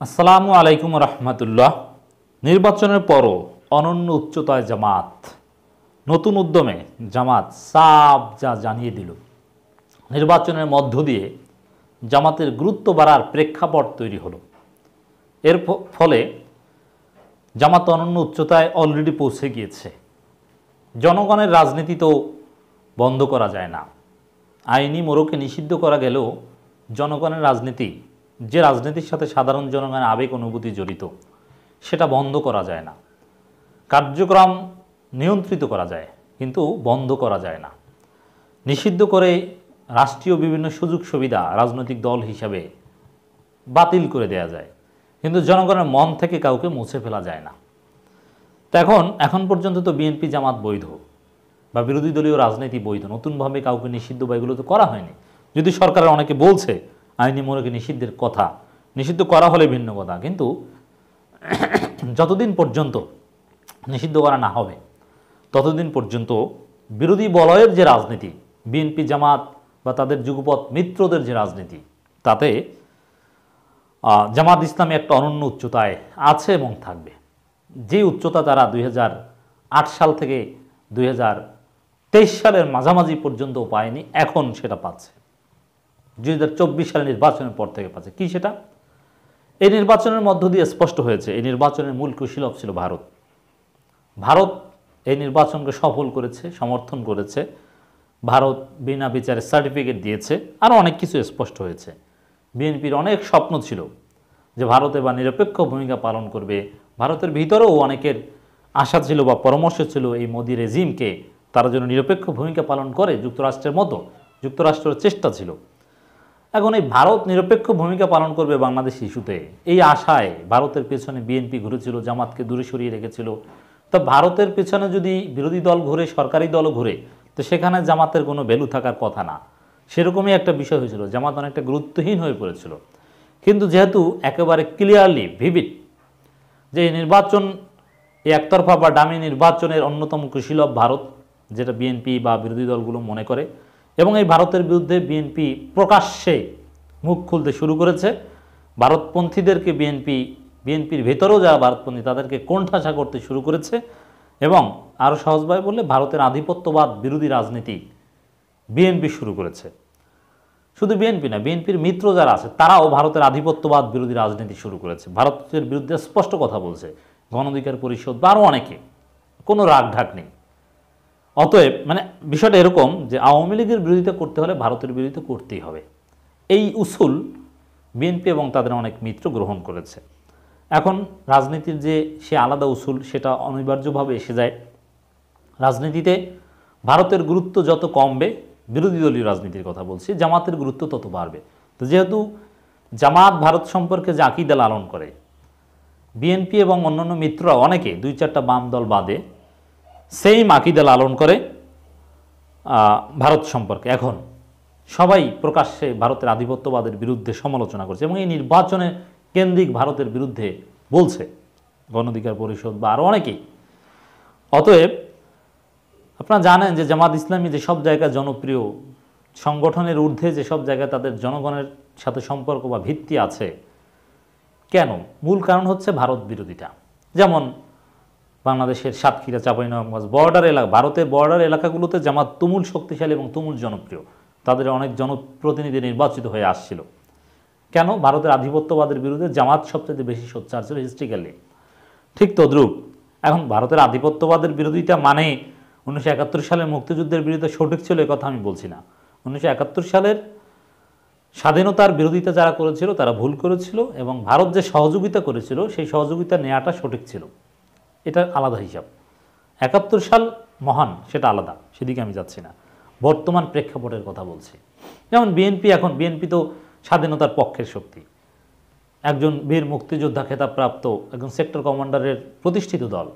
আসসালামু আলাইকুম রহমতুল্লাহ। নির্বাচনের পরও অনন্য উচ্চতায় জামাত, নতুন উদ্যমে জামাত সাফ যা জানিয়ে দিল। নির্বাচনের মধ্য দিয়ে জামাতের গুরুত্ব বাড়ার প্রেক্ষাপট তৈরি হলো। এর ফলে জামাত অনন্য উচ্চতায় অলরেডি পৌঁছে গিয়েছে। জনগণের রাজনীতি তো বন্ধ করা যায় না, আইনি মোড়কে নিষিদ্ধ করা গেলেও জনগণের রাজনীতি, যে রাজনীতির সাথে সাধারণ জনগণের আবেগ অনুভূতি জড়িত, সেটা বন্ধ করা যায় না। কার্যক্রম নিয়ন্ত্রিত করা যায়, কিন্তু বন্ধ করা যায় না। নিষিদ্ধ করে রাষ্ট্রীয় বিভিন্ন সুযোগ সুবিধা রাজনৈতিক দল হিসাবে বাতিল করে দেয়া যায়, কিন্তু জনগণের মন থেকে কাউকে মুছে ফেলা যায় না। তো এখন পর্যন্ত তো বিএনপি জামাত বৈধ বা বিরোধী দলীয় রাজনীতি বৈধ, নতুনভাবে কাউকে নিষিদ্ধ বা এগুলো তো করা হয়নি। যদি সরকারের অনেকে বলছে আইনি মোড়কে নিষিদ্ধের কথা, নিষিদ্ধ করা হলে ভিন্ন কথা, কিন্তু যতদিন পর্যন্ত নিষিদ্ধ করা না হবে ততদিন পর্যন্ত বিরোধী বলয়ের যে রাজনীতি, বিএনপি জামাত বা তাদের যুগপৎ মিত্রদের যে রাজনীতি, তাতে জামাত ইসলামী একটা অনন্য উচ্চতায় আছে এবং থাকবে। যে উচ্চতা তারা 2008 সাল থেকে 2023 সালের মাঝামাঝি পর্যন্ত পায়নি, এখন সেটা পাচ্ছে। 2024 সালের নির্বাচনের পর থেকে পাচ্ছে। কি সেটা? এই নির্বাচনের মধ্য দিয়ে স্পষ্ট হয়েছে এই নির্বাচনের মূল কুশীলব ছিল ভারত। ভারত এই নির্বাচনকে সফল করেছে, সমর্থন করেছে। ভারত বিনা বিচারে সার্টিফিকেট দিয়েছে, আরও অনেক কিছু স্পষ্ট হয়েছে। বিএনপির অনেক স্বপ্ন ছিল যে ভারত এবার নিরপেক্ষ ভূমিকা পালন করবে। ভারতের ভিতরেও অনেকের আশা ছিল বা পরামর্শ ছিল এই মোদি রেজিমকে তারা যেন নিরপেক্ষ ভূমিকা পালন করে, যুক্তরাষ্ট্রের মতো। যুক্তরাষ্ট্রের চেষ্টা ছিল। এখন এই ভারত নিরপেক্ষ ভূমিকা পালন করবে বাংলাদেশ ইস্যুতে, এই আশায় ভারতের পেছনে বিএনপি ঘুরেছিল, জামাতকে দূরে সরিয়ে রেখেছিল। তো ভারতের পেছনে যদি বিরোধী দল ঘুরে, সরকারি দলও ঘুরে, তো সেখানে জামাতের কোনো ভ্যালু থাকার কথা না। সেরকমই একটা বিষয় হয়েছিল, জামাত অনেকটা গুরুত্বহীন হয়ে পড়েছিল। কিন্তু যেহেতু একেবারে ক্লিয়ারলি ভিভিড যে এই নির্বাচন এই একতরফা বা ডামি নির্বাচনের অন্যতম কুশীলব ভারত, যেটা বিএনপি বা বিরোধী দলগুলো মনে করে, এবং এই ভারতের বিরুদ্ধে বিএনপি প্রকাশ্যে মুখ খুলতে শুরু করেছে। ভারতপন্থীদেরকে বিএনপির ভেতরেও যারা ভারতপন্থী তাদেরকে কোণঠাসা করতে শুরু করেছে। এবং আরও সহজভাবে বললে ভারতের আধিপত্যবাদ বিরোধী রাজনীতি বিএনপি শুরু করেছে। শুধু বিএনপি না, বিএনপির মিত্র যারা আছে তারাও ভারতের আধিপত্যবাদ বিরোধী রাজনীতি শুরু করেছে, ভারতের বিরুদ্ধে স্পষ্ট কথা বলছে। গণ অধিকার পরিষদ বা আরও অনেকে, কোনো রাগ ঢাক নেই। অতএব বিষয়টা এরকম যে আওয়ামী লীগের বিরোধিতা করতে হলে ভারতের বিরোধিতা করতেই হবে। এই উসুল বিএনপি এবং তাদের অনেক মিত্র গ্রহণ করেছে। এখন রাজনীতির যে সে আলাদা উসুল, সেটা অনিবার্যভাবে এসে যায়। রাজনীতিতে ভারতের গুরুত্ব যত কমবে, বিরোধী দলীয় রাজনীতির কথা বলছি, জামাতের গুরুত্ব তত বাড়বে। তো যেহেতু জামাত ভারত সম্পর্কে যে আকিদা লালন করে, বিএনপি এবং অন্যান্য মিত্ররা অনেকে, 2-4টা বাম দল বাদে, সেইম আকিদা লালন করে ভারত সম্পর্কে। এখন সবাই প্রকাশ্যে ভারতের আধিপত্যবাদের বিরুদ্ধে সমালোচনা করছে এবং এই নির্বাচনে কেন্দ্রিক ভারতের বিরুদ্ধে বলছে, গণ অধিকার পরিষদ বা আরও অনেকেই। অতএব আপনারা জানেন যে জামাত ইসলামী যেসব জায়গায় জনপ্রিয়, সংগঠনের ঊর্ধ্বে যেসব জায়গায় তাদের জনগণের সাথে সম্পর্ক বা ভিত্তি আছে, কেন? মূল কারণ হচ্ছে ভারত বিরোধিতা। যেমন বাংলাদেশের সাতক্ষীরা, চাঁপাইনবাবগঞ্জ বর্ডার এলাকা, ভারতের বর্ডার এলাকাগুলোতে জামাত তুমুল শক্তিশালী এবং তুমুল জনপ্রিয়। তাদের অনেক জনপ্রতিনিধি নির্বাচিত হয়ে আসছিল। কেন? ভারতের আধিপত্যবাদের বিরুদ্ধে জামাত সবচেয়ে বেশি সোচ্চার ছিল হিস্ট্রিক্যালি। ঠিক তদ্রূপ এখন ভারতের আধিপত্যবাদের বিরোধিতা মানে 1971 সালের মুক্তিযুদ্ধের বিরুদ্ধে সঠিক ছিল এ কথা আমি বলছি না। 1971 সালের স্বাধীনতার বিরোধিতা যারা করেছিল তারা ভুল করেছিল, এবং ভারত যে সহযোগিতা করেছিল সেই সহযোগিতা নেওয়াটা সঠিক ছিল, এটা আলাদা হিসাব। 71 সাল মহান, সেটা আলাদা, সেদিকে আমি যাচ্ছি না। বর্তমান প্রেক্ষাপটের কথা বলছি। যেমন বিএনপি তো স্বাধীনতার পক্ষের শক্তি, একজন বীর মুক্তিযোদ্ধা খেতাবপ্রাপ্ত একজন সেক্টর কমান্ডারের প্রতিষ্ঠিত দল,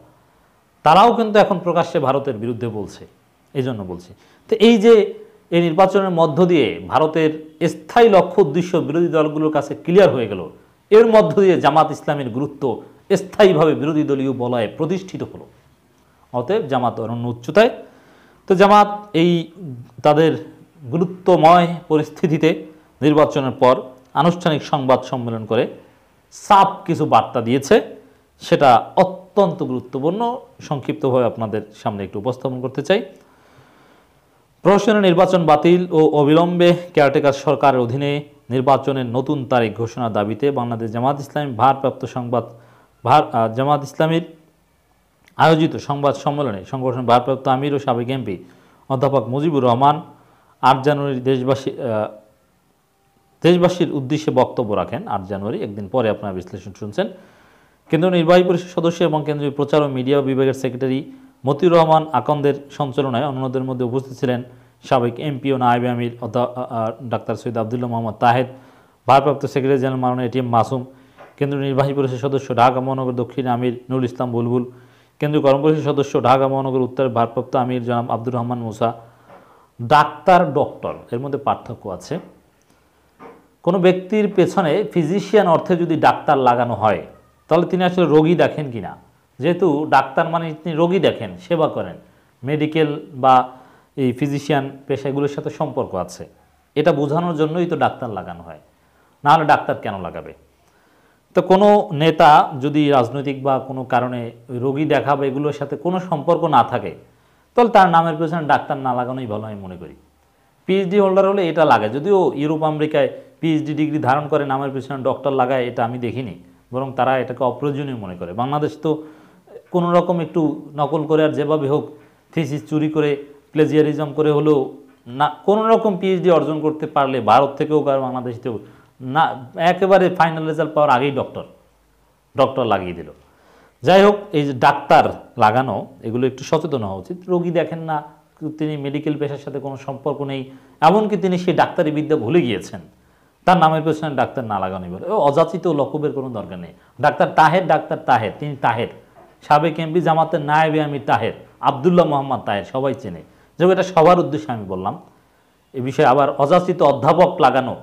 তারাও কিন্তু এখন প্রকাশ্যে ভারতের বিরুদ্ধে বলছে। এই জন্য বলছি। তো এই যে এই নির্বাচনের মধ্য দিয়ে ভারতের স্থায়ী লক্ষ্য উদ্দেশ্য বিরোধী দলগুলোর কাছে ক্লিয়ার হয়ে গেল, এর মধ্য দিয়ে জামাত ইসলামের গুরুত্ব স্থায়ীভাবে বিরোধী দলীয় বলয়ে প্রতিষ্ঠিত হলো। অতএব জামাত অনন্য উচ্চতায়। তো জামাত এই তাদের গুরুত্বময় পরিস্থিতিতে নির্বাচনের পর আনুষ্ঠানিক সংবাদ সম্মেলন করে সাফ কিছু বার্তা দিয়েছে, সেটা অত্যন্ত গুরুত্বপূর্ণ। সংক্ষিপ্তভাবে আপনাদের সামনে একটু উপস্থাপন করতে চাই। প্রহসনের নির্বাচন বাতিল ও অবিলম্বে কেয়ারটেকার সরকারের অধীনে নির্বাচনের নতুন তারিখ ঘোষণার দাবিতে বাংলাদেশ জামাত ইসলামী জামাত ইসলামীর আয়োজিত সংবাদ সম্মেলনে সংগঠনের ভারপ্রাপ্ত আমির ও সাবেক এমপি অধ্যাপক মুজিবুর রহমান 8 জানুয়ারি দেশবাসীর উদ্দেশ্যে বক্তব্য রাখেন। 8 জানুয়ারি, একদিন পরে আপনারা বিশ্লেষণ শুনছেন। কেন্দ্রীয় নির্বাহী পরিষদ সদস্য এবং কেন্দ্রীয় প্রচার ও মিডিয়া বিভাগের সেক্রেটারি মতিউর রহমান আকন্দের সঞ্চালনায় অন্যদের মধ্যে উপস্থিত ছিলেন সাবেক এমপি ও নায়েবে আমির ডাক্তার সৈয়দ আবদুল্লাহ মোহাম্মদ তাহের, ভারপ্রাপ্ত সেক্রেটারি জেনারেল মাওলানা এটিএম মাসুম, কেন্দ্রীয় নির্বাহী পরিষদ সদস্য ঢাকা মহানগর দক্ষিণ আমির নুরুল ইসলাম বুলবুল, কেন্দ্রীয় কর্ম পরিষদ সদস্য ঢাকা মহানগর উত্তরের ভারপ্রাপ্ত আমির জনাব আব্দুর রহমান মুসা। ডক্টর এর মধ্যে পার্থক্য আছে। কোনো ব্যক্তির পেছনে ফিজিশিয়ান অর্থে যদি ডাক্তার লাগানো হয় তাহলে তিনি আসলে রোগী দেখেন কিনা। যেহেতু ডাক্তার মানে তিনি রোগী দেখেন, সেবা করেন, মেডিকেল বা এই ফিজিশিয়ান পেশাগুলোর সাথে সম্পর্ক আছে, এটা বোঝানোর জন্যই তো ডাক্তার লাগানো হয়, না হলে ডাক্তার কেন লাগাবে? তো কোনো নেতা যদি রাজনৈতিক বা কোনো কারণে রোগী দেখা বা এগুলোর সাথে কোনো সম্পর্ক না থাকে তাহলে তার নামের পেছনে ডাক্তার না লাগানোই ভালো আমি মনে করি। পিএইচডি হোল্ডার হলে এটা লাগে, যদিও ইউরোপ আমেরিকায় পিএইচডি ডিগ্রি ধারণ করে নামের পেছনে ডক্টর লাগায়, এটা আমি দেখিনি, বরং তারা এটাকে অপ্রয়োজনীয় মনে করে। বাংলাদেশ তো কোনো রকম একটু নকল করে আর যেভাবে হোক থিসিস চুরি করে প্লেজিয়ারিজম করে হলেও না কোনো রকম পিএইচডি অর্জন করতে পারলে ভারত থেকেও আর বাংলাদেশ থেকেও না, একেবারে ফাইনাল রেজাল্ট পাওয়ার আগেই ডক্টর লাগিয়ে দিল। যাই হোক, এই যে ডাক্তার লাগানো, এগুলো একটু সচেতন হওয়া উচিত। রোগী দেখেন না, তিনি মেডিকেল পেশার সাথে কোনো সম্পর্ক নেই, এমনকি তিনি সেই ডাক্তারি বিদ্যা ভুলে গিয়েছেন, তার নামের পেছনে ডাক্তার না লাগানোই বলে। অযাচিত লকবের কোনো দরকার নেই। ডাক্তার তাহের, তিনি তাহের, সাবেক এমপি জামাতের নায়েবে আমির তাহের, আবদুল্লাহ মোহাম্মদ তাহের, সবাই চেনে। যেমন এটা সবার উদ্দেশ্যে আমি বললাম। এ বিষয়ে আবার অযাচিত অধ্যাপক লাগানো,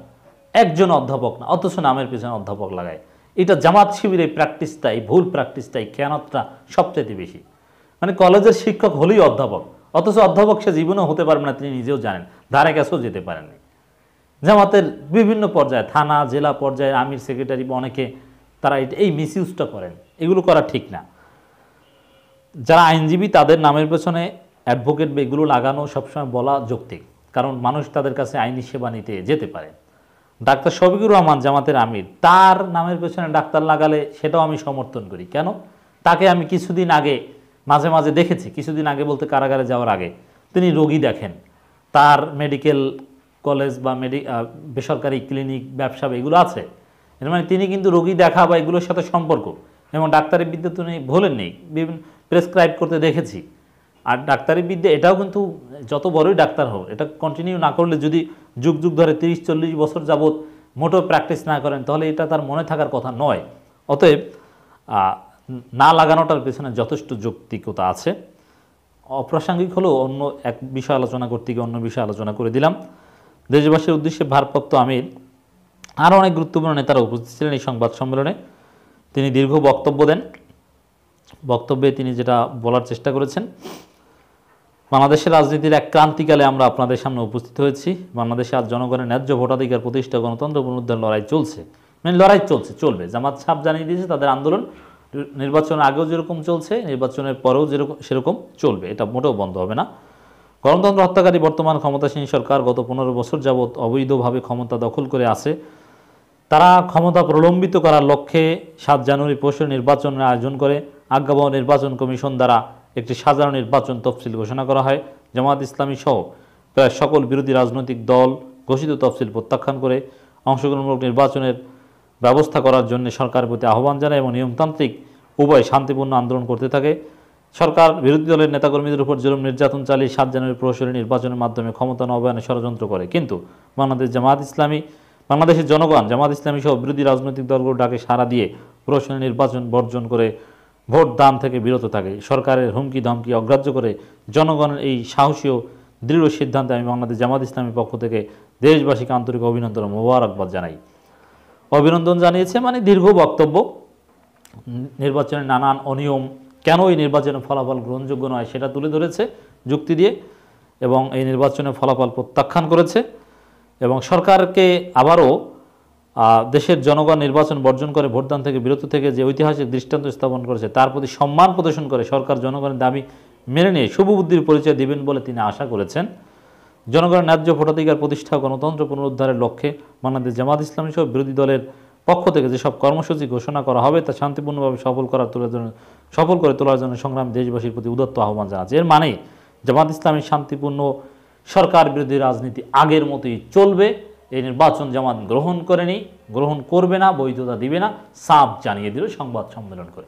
একজন অধ্যাপক না, অথচ নামের পেছনে অধ্যাপক লাগায়, এটা জামাত শিবিরের প্র্যাকটিসটাই, ভুল প্র্যাকটিসটাই, খেয়ানতটা সবচেয়ে বেশি। মানে কলেজের শিক্ষক হলেই অধ্যাপক, অথচ অধ্যাপক সে জীবনেও হতে পারবে না, তিনি নিজেও জানেন, ধারে কাছেও যেতে পারেননি। জামাতের বিভিন্ন পর্যায়ে, থানা জেলা পর্যায়ে আমির সেক্রেটারি অনেকে তারা এই মিসইউজটা করেন, এগুলো করা ঠিক না। যারা আইনজীবী তাদের নামের পেছনে অ্যাডভোকেট বা এগুলো লাগানো সবসময় বলা যৌক্তিক, কারণ মানুষ তাদের কাছে আইনি সেবা নিতে যেতে পারে। ডাক্তার শফিকুর রহমান জামাতের আমির, তার নামের পেছনে ডাক্তার লাগালে সেটাও আমি সমর্থন করি। কেন? তাকে আমি কিছুদিন আগে মাঝে মাঝে দেখেছি, কিছুদিন আগে বলতে কারাগারে যাওয়ার আগে, তিনি রোগী দেখেন, তার মেডিকেল কলেজ বা বেসরকারি ক্লিনিক ব্যবসা এগুলো আছে, এর মানে তিনি কিন্তু রোগী দেখা বা এগুলোর সাথে সম্পর্ক, এবং ডাক্তারি বিদ্যা তো নেই ভুলেন নেই, বিভিন্ন প্রেসক্রাইব করতে দেখেছি। আর ডাক্তারি বিদ্যা এটাও কিন্তু যত বড়ই ডাক্তার হোক, এটা কন্টিনিউ না করলে, যদি যুগ যুগ ধরে 30-40 বছর যাবৎ মোটেও প্র্যাকটিস না করেন, তাহলে এটা তার মনে থাকার কথা নয়। অতএব না লাগানোটার পেছনে যথেষ্ট যৌক্তিকতা আছে। অপ্রাসঙ্গিক হলেও অন্য এক বিষয় আলোচনা করতে গিয়ে অন্য বিষয় আলোচনা করে দিলাম। দেশবাসীর উদ্দেশ্যে ভারপ্রাপ্ত আমির আরও অনেক গুরুত্বপূর্ণ নেতারা উপস্থিত ছিলেন এই সংবাদ সম্মেলনে। তিনি দীর্ঘ বক্তব্য দেন। বক্তব্যে তিনি যেটা বলার চেষ্টা করেছেন, বাংলাদেশের রাজনীতির এক ক্রান্তিকালে আমরা আপনাদের সামনে উপস্থিত হয়েছি। বাংলাদেশে আজ জনগণের ন্যায্য ভোটাধিকার প্রতিষ্ঠা, গণতন্ত্র পুনরুদ্ধার লড়াই চলছে, মানে লড়াই চলবে। জামাত সাহেব জানিয়ে দিয়েছে তাদের আন্দোলন নির্বাচনের আগেও যেরকম চলছে, নির্বাচনের পরেও সেরকম চলবে, এটা মোটেও বন্ধ হবে না। গণতন্ত্র হত্যাকারী বর্তমান ক্ষমতাসীন সরকার গত 15 বছর যাবৎ অবৈধভাবে ক্ষমতা দখল করে আছে। তারা ক্ষমতা প্রলম্বিত করার লক্ষ্যে 7 জানুয়ারি পরশু নির্বাচনের আয়োজন করে। আজ্ঞাবহ নির্বাচন কমিশন দ্বারা একটি সাধারণ নির্বাচন তফসিল ঘোষণা করা হয়। জামাত ইসলামী সহ প্রায় সকল বিরোধী রাজনৈতিক দল ঘোষিত তফসিল প্রত্যাখ্যান করে অংশগ্রহণমূলক নির্বাচনের ব্যবস্থা করার জন্য সরকারের প্রতি আহ্বান জানায় এবং নিয়মতান্ত্রিক উভয় শান্তিপূর্ণ আন্দোলন করতে থাকে। সরকার বিরোধী দলের নেতাকর্মীদের উপর জুলুম নির্যাতন চালিয়ে 7 জানুয়ারি প্রহসনী নির্বাচনের মাধ্যমে ক্ষমতা নবায়নে ষড়যন্ত্র করে। কিন্তু বাংলাদেশের জনগণ জামাত ইসলামী সহ বিরোধী রাজনৈতিক দলগুলোর ডাকে সাড়া দিয়ে প্রহসনী নির্বাচন বর্জন করে ভোট দান থেকে বিরত থাকে। সরকারের হুমকি ধমকি অগ্রাহ্য করে জনগণের এই সাহসী ও দৃঢ় সিদ্ধান্তে আমি বাংলাদেশ জামাত ইসলামীর পক্ষ থেকে দেশবাসীকে আন্তরিক অভিনন্দন ও মোবারকবাদ জানাই। অভিনন্দন জানিয়েছে মানে দীর্ঘ বক্তব্য, নির্বাচনের নানান অনিয়ম, কেন এই নির্বাচনের ফলাফল গ্রহণযোগ্য নয় সেটা তুলে ধরেছে যুক্তি দিয়ে, এবং এই নির্বাচনের ফলাফল প্রত্যাখ্যান করেছে এবং সরকারকে আবারও দেশের জনগণ নির্বাচন বর্জন করে ভোটদান থেকে বিরত থেকে যে ঐতিহাসিক দৃষ্টান্ত স্থাপন করেছে তার প্রতি সম্মান প্রদর্শন করে সরকার জনগণের দাবি মেনে নিয়ে শুভবুদ্ধির পরিচয় দিবেন বলে তিনি আশা করেছেন। জনগণের ন্যায্য ভোটাধিকার প্রতিষ্ঠা ও গণতন্ত্র পুনরুদ্ধারের লক্ষ্যে বাংলাদেশ জামাত ইসলামী সহ বিরোধী দলের পক্ষ থেকে যেসব কর্মসূচি ঘোষণা করা হবে তা শান্তিপূর্ণভাবে সফল করে তোলার জন্য সংগ্রাম দেশবাসীর প্রতি উদাত্ত আহ্বান জানাচ্ছে। এর মানে জামাত ইসলামী শান্তিপূর্ণ সরকার বিরোধী রাজনীতি আগের মতোই চলবে। এই নির্বাচন জামাত গ্রহণ করবে না, বৈধতা দিবে না, সাফ জানিয়ে দিল সংবাদ সম্মেলন করে।